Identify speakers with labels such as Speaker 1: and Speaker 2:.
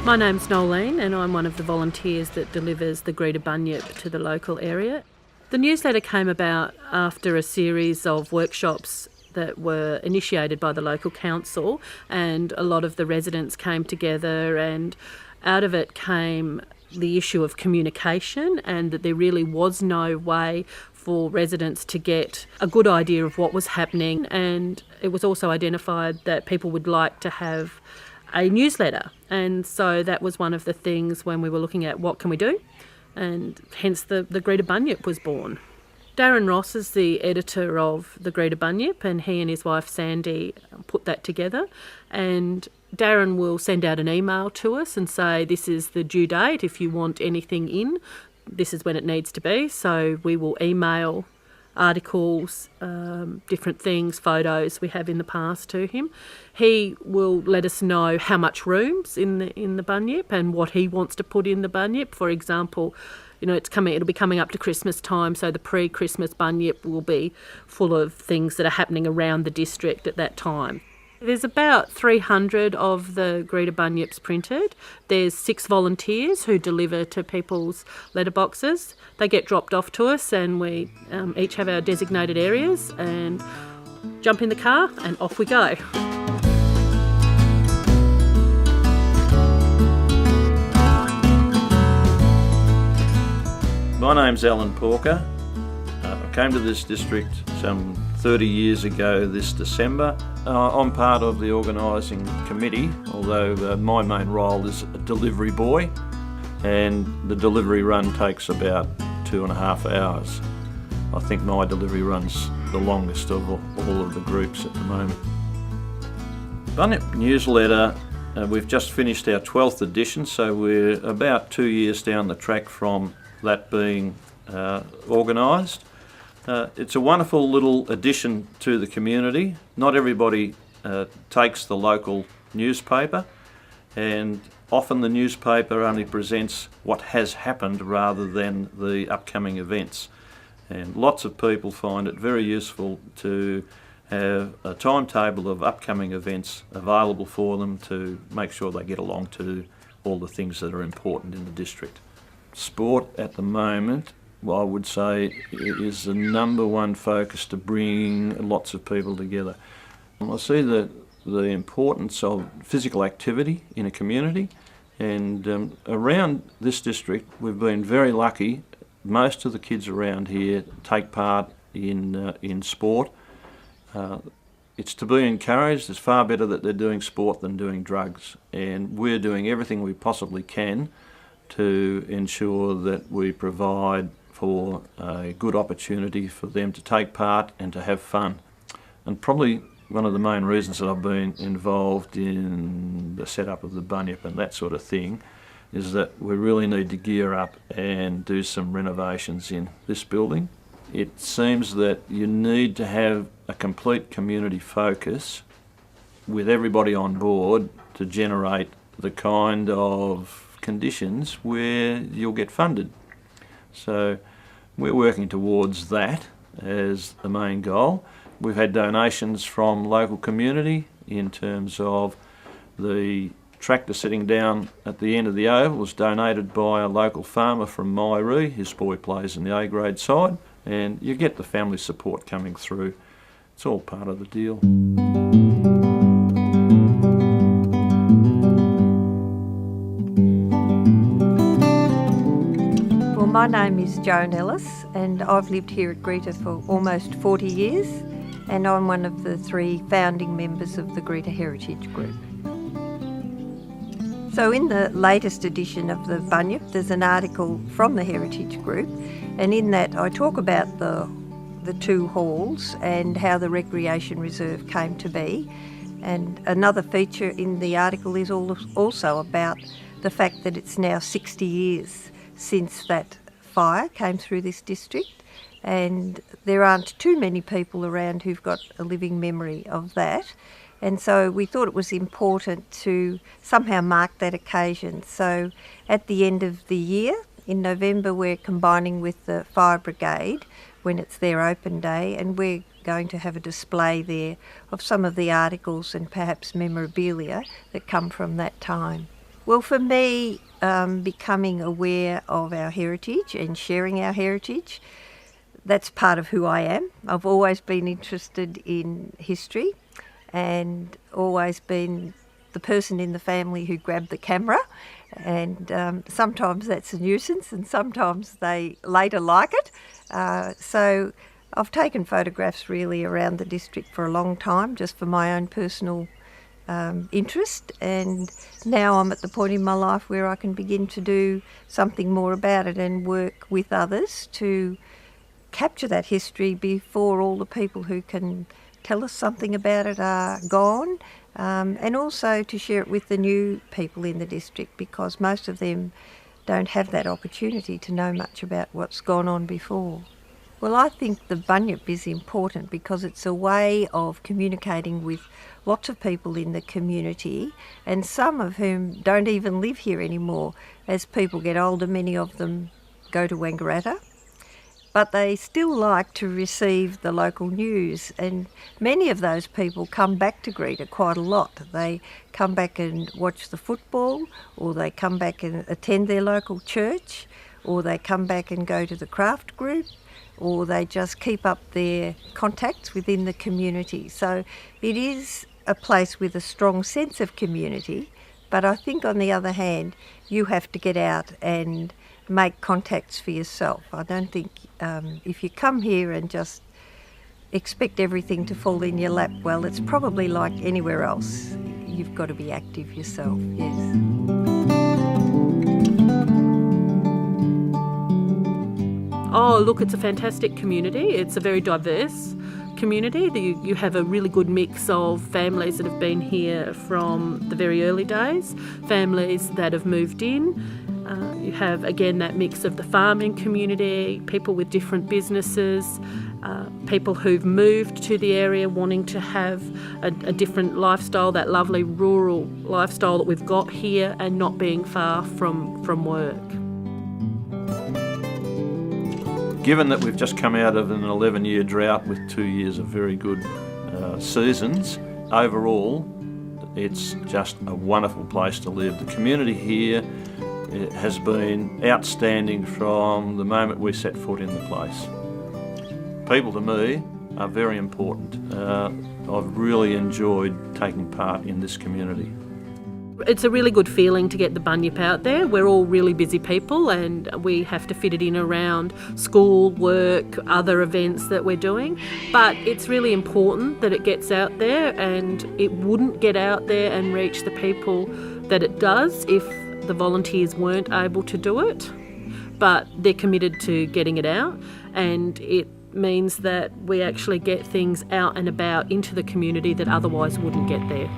Speaker 1: My name's Nolene and I'm one of the volunteers that delivers the Greta Bunyip to the local area. The newsletter came about after a series of workshops that were initiated by the local council, and a lot of the residents came together, and out of it came the issue of communication, and that there really was no way for residents to get a good idea of what was happening. And it was also identified that people would like to have a newsletter, and so that was one of the things when we were looking at what can we do, and hence the Greta Bunyip was born. Darren Ross is the editor of the Greta Bunyip, and he and his wife Sandy put that together. And Darren will send out an email to us and say, this is the due date, if you want anything in, this is when it needs to be. So we will email articles, different things, photos we have in the past to him. He will let us know how much room's in the bunyip and what he wants to put in the bunyip. For example, it'll be coming up to Christmas time, so the pre-Christmas bunyip will be full of things that are happening around the district at that time. There's about 300 of the Greta Bunyips printed. There's 6 volunteers who deliver to people's letterboxes. They get dropped off to us, and we each have our designated areas, and jump in the car and off we go.
Speaker 2: My name's Alan Porker. I came to this district some 30 years ago this December. I'm part of the organising committee, although my main role is a delivery boy, and the delivery run takes about 2.5 hours. I think my delivery run's the longest of all of the groups at the moment. Bunyip Newsletter, we've just finished our 12th edition, so we're about 2 years down the track from that being organised. It's a wonderful little addition to the community. Not everybody takes the local newspaper, and often the newspaper only presents what has happened rather than the upcoming events. And lots of people find it very useful to have a timetable of upcoming events available for them to make sure they get along to all the things that are important in the district. Sport at the moment, I would say, is the number one focus to bring lots of people together. I see the importance of physical activity in a community, and around this district we've been very lucky. Most of the kids around here take part in sport. It's to be encouraged. It's far better that they're doing sport than doing drugs, and we're doing everything we possibly can to ensure that we provide for a good opportunity for them to take part and to have fun. And probably one of the main reasons that I've been involved in the setup of the bunyip and that sort of thing is that we really need to gear up and do some renovations in this building. It seems that you need to have a complete community focus with everybody on board to generate the kind of conditions where you'll get funded. So we're working towards that as the main goal. We've had donations from local community in terms of the tractor sitting down at the end of the oval was donated by a local farmer from Mairee. His boy plays in the A grade side, and you get the family support coming through. It's all part of the deal.
Speaker 3: My name is Joan Ellis, and I've lived here at Greta for almost 40 years, and I'm one of the 3 founding members of the Greta Heritage Group. So in the latest edition of the Bunyip, there's an article from the Heritage Group, and in that I talk about the 2 halls and how the recreation reserve came to be. And another feature in the article is also about the fact that it's now 60 years since that fire came through this district, and there aren't too many people around who've got a living memory of that. And so we thought it was important to somehow mark that occasion. So at the end of the year, in November, we're combining with the Fire Brigade when it's their open day, and we're going to have a display there of some of the articles and perhaps memorabilia that come from that time. Well, for me, becoming aware of our heritage and sharing our heritage, that's part of who I am. I've always been interested in history and always been the person in the family who grabbed the camera, and sometimes that's a nuisance and sometimes they later like it. So I've taken photographs really around the district for a long time, just for my own personal interest, and now I'm at the point in my life where I can begin to do something more about it and work with others to capture that history before all the people who can tell us something about it are gone, and also to share it with the new people in the district, because most of them don't have that opportunity to know much about what's gone on before. Well, I think the Bunyip is important because it's a way of communicating with lots of people in the community, and some of whom don't even live here anymore. As people get older, many of them go to Wangaratta, but they still like to receive the local news, and many of those people come back to Greta quite a lot. They come back and watch the football, or they come back and attend their local church, or they come back and go to the craft group, or they just keep up their contacts within the community. So it is a place with a strong sense of community, but I think on the other hand, you have to get out and make contacts for yourself. I don't think if you come here and just expect everything to fall in your lap, well, it's probably like anywhere else. You've got to be active yourself, yes.
Speaker 1: Oh, look, it's a fantastic community. It's a very diverse community. You have a really good mix of families that have been here from the very early days, families that have moved in. You have, again, that mix of the farming community, people with different businesses, people who've moved to the area wanting to have a different lifestyle, that lovely rural lifestyle that we've got here, and not being far from work.
Speaker 2: Given that we've just come out of an 11-year drought with 2 years of very good seasons, overall it's just a wonderful place to live. The community here, it has been outstanding from the moment we set foot in the place. People to me are very important. I've really enjoyed taking part in this community.
Speaker 1: It's a really good feeling to get the Bunyip out there. We're all really busy people and we have to fit it in around school, work, other events that we're doing. But it's really important that it gets out there, and it wouldn't get out there and reach the people that it does if the volunteers weren't able to do it. But they're committed to getting it out, and it means that we actually get things out and about into the community that otherwise wouldn't get there.